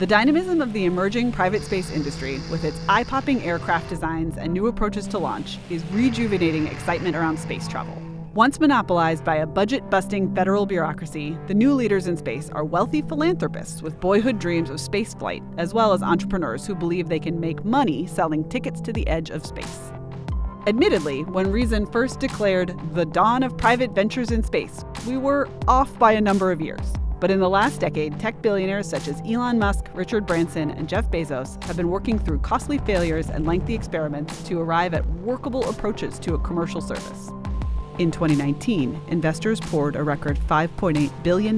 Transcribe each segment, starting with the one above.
The dynamism of the emerging private space industry, with its eye-popping aircraft designs and new approaches to launch, is rejuvenating excitement around space travel. Once monopolized by a budget-busting federal bureaucracy, the new leaders in space are wealthy philanthropists with boyhood dreams of spaceflight, as well as entrepreneurs who believe they can make money selling tickets to the edge of space. Admittedly, when Reason first declared the dawn of private ventures in space, we were off by a number of years. But in the last decade, tech billionaires such as Elon Musk, Richard Branson, and Jeff Bezos have been working through costly failures and lengthy experiments to arrive at workable approaches to a commercial service. In 2019, investors poured a record $5.8 billion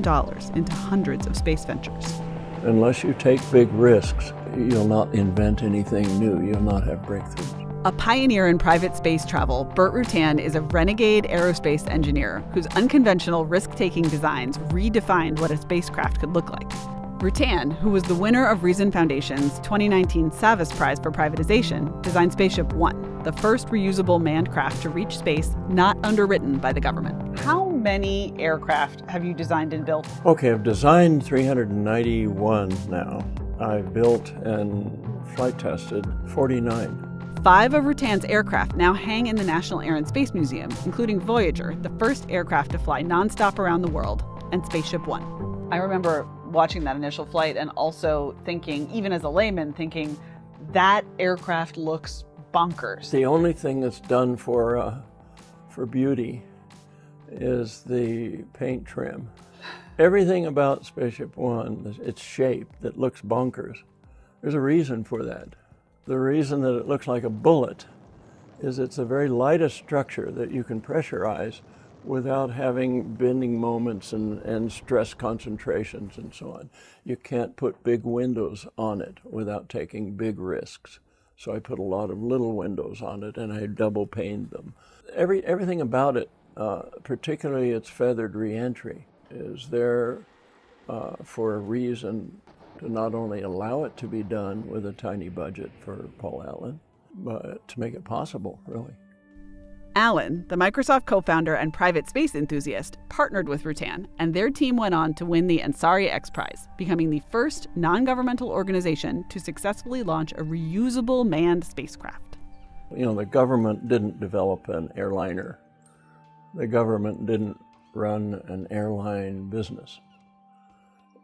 into hundreds of space ventures. Unless you take big risks, you'll not invent anything new. You'll not have breakthroughs. A pioneer in private space travel, Burt Rutan is a renegade aerospace engineer whose unconventional risk-taking designs redefined what a spacecraft could look like. Rutan, who was the winner of Reason Foundation's 2019 Savas Prize for Privatization, designed SpaceShipOne, the first reusable manned craft to reach space not underwritten by the government. How many aircraft have you designed and built? Okay, I've designed 391 now. I've built and flight tested 49. 5 of Rutan's aircraft now hang in the National Air and Space Museum, including Voyager, the first aircraft to fly nonstop around the world, and SpaceShipOne. I remember watching that initial flight and also thinking, even as a layman, thinking that aircraft looks bonkers. The only thing that's done for beauty is the paint trim. Everything about SpaceShipOne, its shape that looks bonkers, there's a reason for that. The reason that it looks like a bullet is it's the very lightest structure that you can pressurize without having bending moments and stress concentrations and so on. You can't put big windows on it without taking big risks. So I put a lot of little windows on it and I double paned them. Everything about it, particularly its feathered reentry, is there for a reason to not only allow it to be done with a tiny budget for Paul Allen, but to make it possible, really. Allen, the Microsoft co-founder and private space enthusiast, partnered with Rutan, and their team went on to win the Ansari X Prize, becoming the first non-governmental organization to successfully launch a reusable manned spacecraft. You know, the government didn't develop an airliner. The government didn't run an airline business.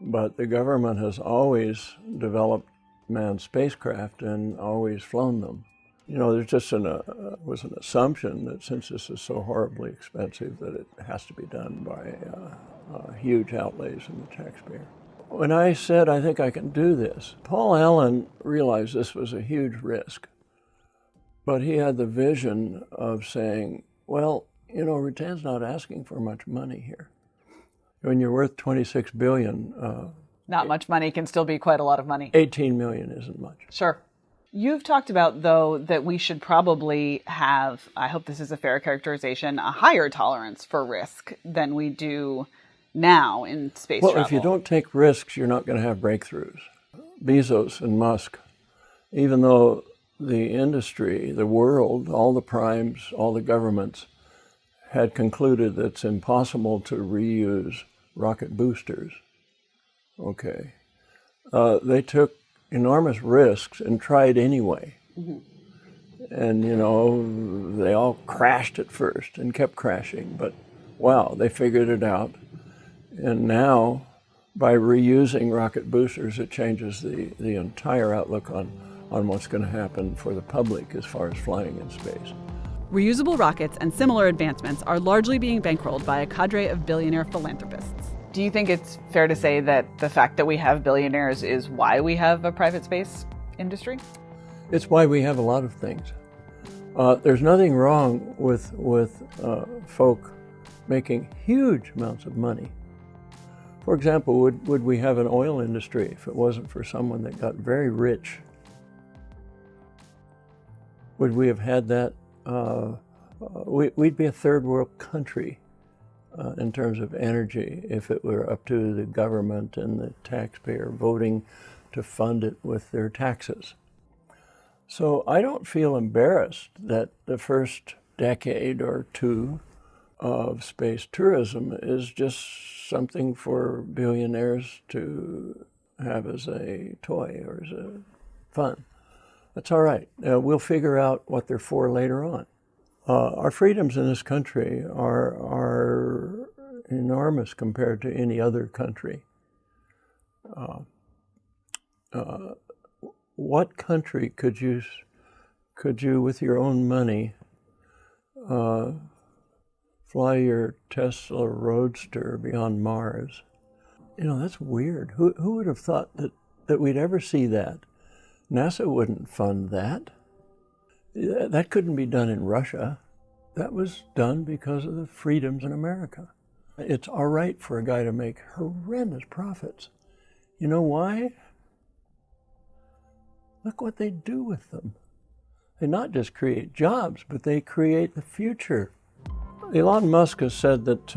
But the government has always developed manned spacecraft and always flown them. You know, there's just was an assumption that since this is so horribly expensive that it has to be done by huge outlays in the taxpayer. When I said, I think I can do this, Paul Allen realized this was a huge risk. But he had the vision of saying, well, you know, Rutan's not asking for much money here. When you're worth $26 billion... not much money can still be quite a lot of money. $18 million isn't much. Sure. You've talked about, though, that we should probably have, I hope this is a fair characterization, a higher tolerance for risk than we do now in space travel. Well, if you don't take risks, you're not going to have breakthroughs. Bezos and Musk, even though the industry, the world, all the primes, all the governments had concluded that it's impossible to reuse rocket boosters, okay, they took enormous risks and tried anyway. Mm-hmm. And, you know, they all crashed at first and kept crashing, but wow, they figured it out. And now, by reusing rocket boosters, it changes the entire outlook on what's going to happen for the public as far as flying in space. Reusable rockets and similar advancements are largely being bankrolled by a cadre of billionaire philanthropists. Do you think it's fair to say that the fact that we have billionaires is why we have a private space industry? It's why we have a lot of things. There's nothing wrong with folk making huge amounts of money. For example, would we have an oil industry if it wasn't for someone that got very rich? Would we have had that? We'd be a third world country in terms of energy if it were up to the government and the taxpayer voting to fund it with their taxes. So I don't feel embarrassed that the first decade or two of space tourism is just something for billionaires to have as a toy or as a fun. That's all right. We'll figure out what they're for later on. Our freedoms in this country are enormous compared to any other country. What country could you, with your own money, fly your Tesla Roadster beyond Mars? You know, that's weird. Who would have thought that we'd ever see that? NASA wouldn't fund that. That couldn't be done in Russia. That was done because of the freedoms in America. It's all right for a guy to make horrendous profits. You know why? Look what they do with them. They not just create jobs, but they create the future. Elon Musk has said that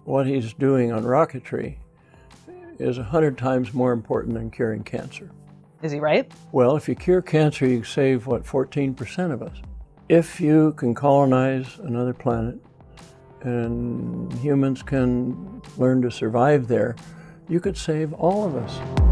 what he's doing on rocketry is 100 times more important than curing cancer. Is he right? Well, if you cure cancer, you save, 14% of us. If you can colonize another planet and humans can learn to survive there, you could save all of us.